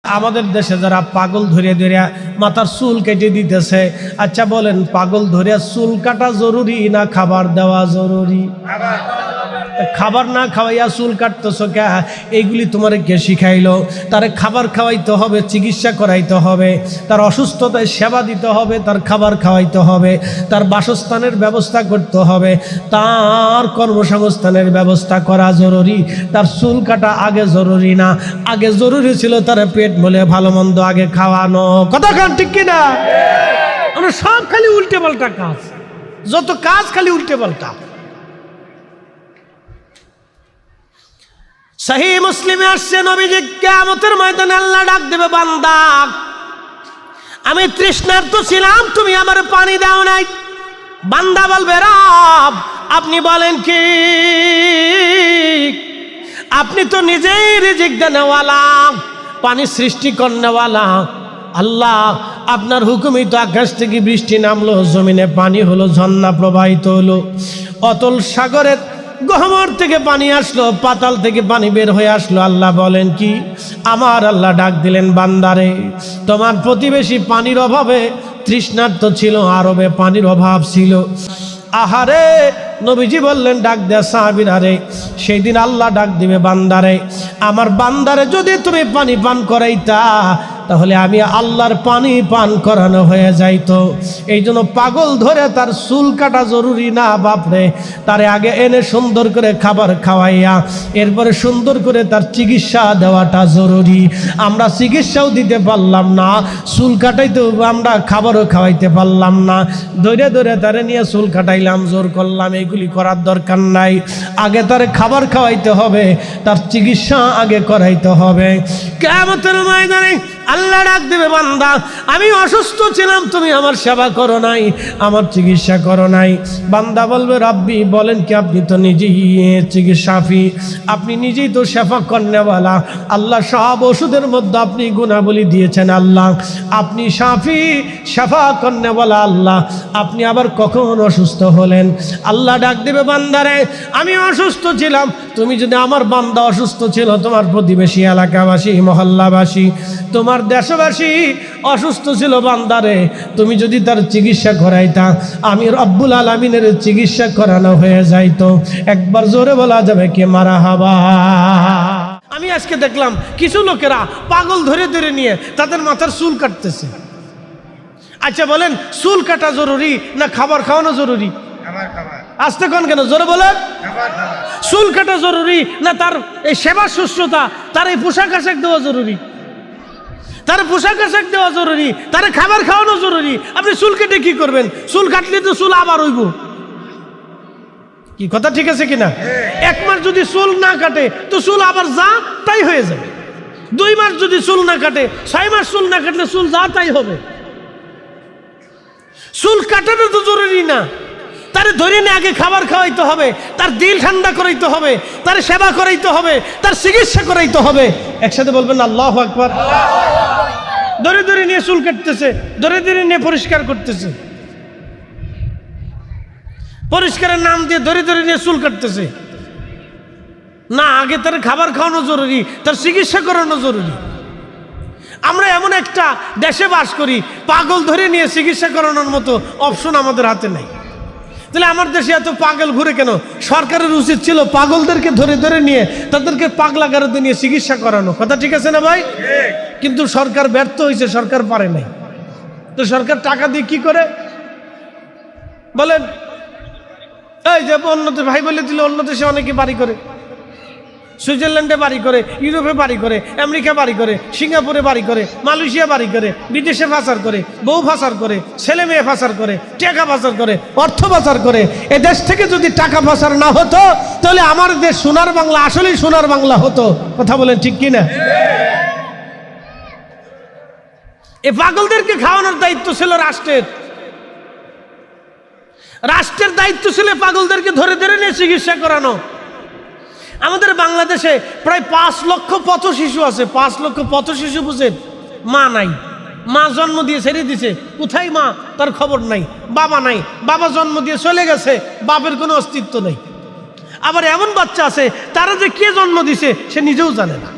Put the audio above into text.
আমাদের দেশে যারা পাগল ধরে ধরে মাথার চুল কেটে দিতেছে, আচ্ছা বলেন পাগল ধরে চুল কাটা জরুরি না খাবার দেওয়া জরুরি? খাবার না খাওয়াইয়া চুল কাটতেছো কে? এইগুলি তোমার কে শিখাইলো? তারে খাবার খাওয়াইতে হবে, চিকিৎসা করাইতে হবে, তার অসুস্থতায় সেবা দিতে হবে, তার খাবার খাওয়াইতে হবে, তার বাসস্থানের ব্যবস্থা করতে হবে, তার কর্মসংস্থানের ব্যবস্থা করা জরুরি। তার চুল কাটা আগে জরুরি না, আগে জরুরি ছিল তার পেট বলে ভালো মন্দ আগে খাওয়ানো। কথা কান ঠিক কিনা? আমরা সব খালি উল্টে পাল্টা কাজ, যত কাজ খালি উল্টে পাল্টা। সহিহ মুসলিমে আসছে নবীজি কিয়ামতের ময়দানে আল্লাহ ডাক দেবে, বান্দা আমি তৃষ্ণার্ত ছিলাম, তুমি আমার পানি দাও নাই। বান্দা বলবে, রব আপনি বলেন কি? আপনি তো নিজেই রিজিক দেনেওয়ালা, পানি সৃষ্টি করনেওয়ালা। আল্লাহ আপনার হুকুমই তো আকাশ থেকে বৃষ্টি নামলো, জমিনে পানি হলো, ঝর্ণা প্রবাহিত হলো, অতল সাগরের গহ্বর থেকে পানি আসলো, পাতাল থেকে পানি বের হয়ে আসলো। আল্লাহ বলেন কি? আমার আল্লাহ ডাক দিলেন, বান্দারে তোমার প্রতিবেশী পানির অভাবে তৃষ্ণার্ত ছিল, আরবে পানির অভাব ছিল। আহারে নবীজি বললেন, ডাক দেয়া সাহাবীরা রে, সেই দিন আল্লাহ ডাক দিবে, বান্দারে আমার বান্দারে যদি তুমি পানি পান করাইতা তাহলে আমি আল্লাহর পানি পান করানো হয়ে যাইতো। এই জন্য পাগল ধরে তার চুল কাটা জরুরি না বাপরে, তারে আগে এনে সুন্দর করে খাবার খাওয়াইয়া এরপরে সুন্দর করে তার চিকিৎসা দেওয়াটা জরুরি। আমরা চিকিৎসাও দিতে পারলাম না, চুল কাটাইতেও আমরা খাবারও খাওয়াইতে পারলাম না, ধরে ধরে তারে নিয়ে চুল কাটাইলাম, জোর করলাম, এইগুলি করার দরকার নাই। আগে তারে খাবার খাওয়াইতে হবে, তার চিকিৎসা আগে করাইতে হবে। কিয়ামতের ময়দানে আল্লাহ ডাক দেবে, বান্দা আমি অসুস্থ ছিলাম, তুমি আমার সেবা করো নাই, আমার চিকিৎসা করো নাই। বান্দা বলবে, রাব্বি বলেন কি? আপনি তো নিজেই চিকিৎসাফি, আপনি নিজেই তো সেবা করনেওয়ালা। আল্লাহ সব ওষুধের মধ্যে আপনি গুণাবলী দিয়েছেন। আল্লাহ আপনি সাফি, সেবা করনেওয়ালা। আল্লাহ আপনি আবার কখন অসুস্থ হলেন? আল্লাহ ডাক দেবে, বান্দারে আমি অসুস্থ ছিলাম, তুমি যদি আমার বান্দা অসুস্থ ছিল, তোমার প্রতিবেশী এলাকাবাসী, মহল্লাবাসী, তোমার দেশবাসী অসুস্থ ছিল, বান্দারে তুমি যদি তার চিকিৎসা করাইতা, আমি রব্বুল আলামিনের চিকিৎসা করানো হয়ে যাইতো। একবার জোরে বলা যাবে কি মারহাবা? আমি আজকে দেখলাম কিছু লোকেরা পাগল ধরে ধরে নিয়ে তাদের মাথার চুল কাটতেছে। আচ্ছা বলেন, চুল কাটা জরুরি না খাবার খাওয়ানো জরুরি? আসতে কোন কেন? জোরে বলেন। চুল কাটা জরুরি না তার এই সেবা শুশ্রূষা, তার এই পোশাক আশাক দেওয়া জরুরি? তার পোশাক আশাক দেওয়া জরুরি, তার খাবার খাওয়ানো জরুরি। আপনি চুল কেটে কি করবেন? চুল কাটলে তো চুল আবার হইব। কি কথা ঠিক আছে কিনা? এক মাস যদি চুল না কাটে তো চুল আবার যা তাই হয়ে যাবে। 2 মাস যদি চুল না কাটে, 6 মাস চুল না কাটলে চুল যা তাই হবে। চুল কাটানো তো জরুরি না, তারে ধরে নিয়ে আগে খাবার খাওয়াইতে হবে, তার দিল ঠান্ডা করাইতে হবে, তার সেবা করাইতে হবে, তার চিকিৎসা করাইতে হবে। একসাথে বলবেন আল্লাহু আকবার। ধরে ধরে নিয়ে চুল কাটতেছে, ধরে ধরে নিয়ে পরিষ্কার করতেছে, পরিষ্কারের নাম দিয়ে ধরে ধরে নিয়ে চুল কাটতেছে না। আগে তার খাবার খাওয়ানো জরুরি, তার চিকিৎসা করানো জরুরি। আমরা এমন একটা দেশে বাস করি, পাগল ধরে নিয়ে চিকিৎসা করানোর মতো অপশন আমাদের হাতে নাই। তাহলে আমার দেশে এত পাগল ঘুরে কেন? সরকারের উচিত ছিল পাগলদেরকে ধরে ধরে নিয়ে তাদেরকে পাগলা গারদে নিয়ে চিকিৎসা করানো। কথা ঠিক আছে না ভাই? কিন্তু সরকার ব্যর্থ হয়েছে, সরকার পারে নাই। তো সরকার টাকা দিয়ে কি করে বলেন? এই যে অন্য ভাই বলে দিল, অন্য দেশে অনেকে বাড়ি করে, সুইজারল্যান্ডে বাড়ি করে, ইউরোপে বাড়ি করে, আমেরিকা বাড়ি করে, সিঙ্গাপুরে বাড়ি করে, মালয়েশিয়া বাড়ি করে, বিদেশে পাচার করে, বউ পাচার করে, ছেলে মেয়ে পাচার করে, টাকা পাচার করে, অর্থ পাচার করে। এ দেশ থেকে যদি টাকা পাচার না হতো তাহলে আমার দেশ সোনার বাংলা, আসলেই সোনার বাংলা হতো। কথা বলেন ঠিক কিনা? এ পাগলদেরকে খাওয়ানোর দায়িত্ব ছিল রাষ্ট্রের। রাষ্ট্রের দায়িত্ব ছিল পাগলদেরকে ধরে ধরে নিয়ে চিকিৎসা করানো। আমাদের বাংলাদেশে প্রায় 5 লক্ষ পথ শিশু আছে। 5 লক্ষ পথ শিশু বুঝেন? মা নাই, মা জন্ম দিয়ে ছেড়ে দিছে, কোথায় মা তার খবর নাই, বাবা নাই, বাবা জন্ম দিয়ে চলে গেছে, বাপের কোনো অস্তিত্ব নেই। আবার এমন বাচ্চা আছে তারা যে কে জন্ম দিছে সে নিজেও জানে না।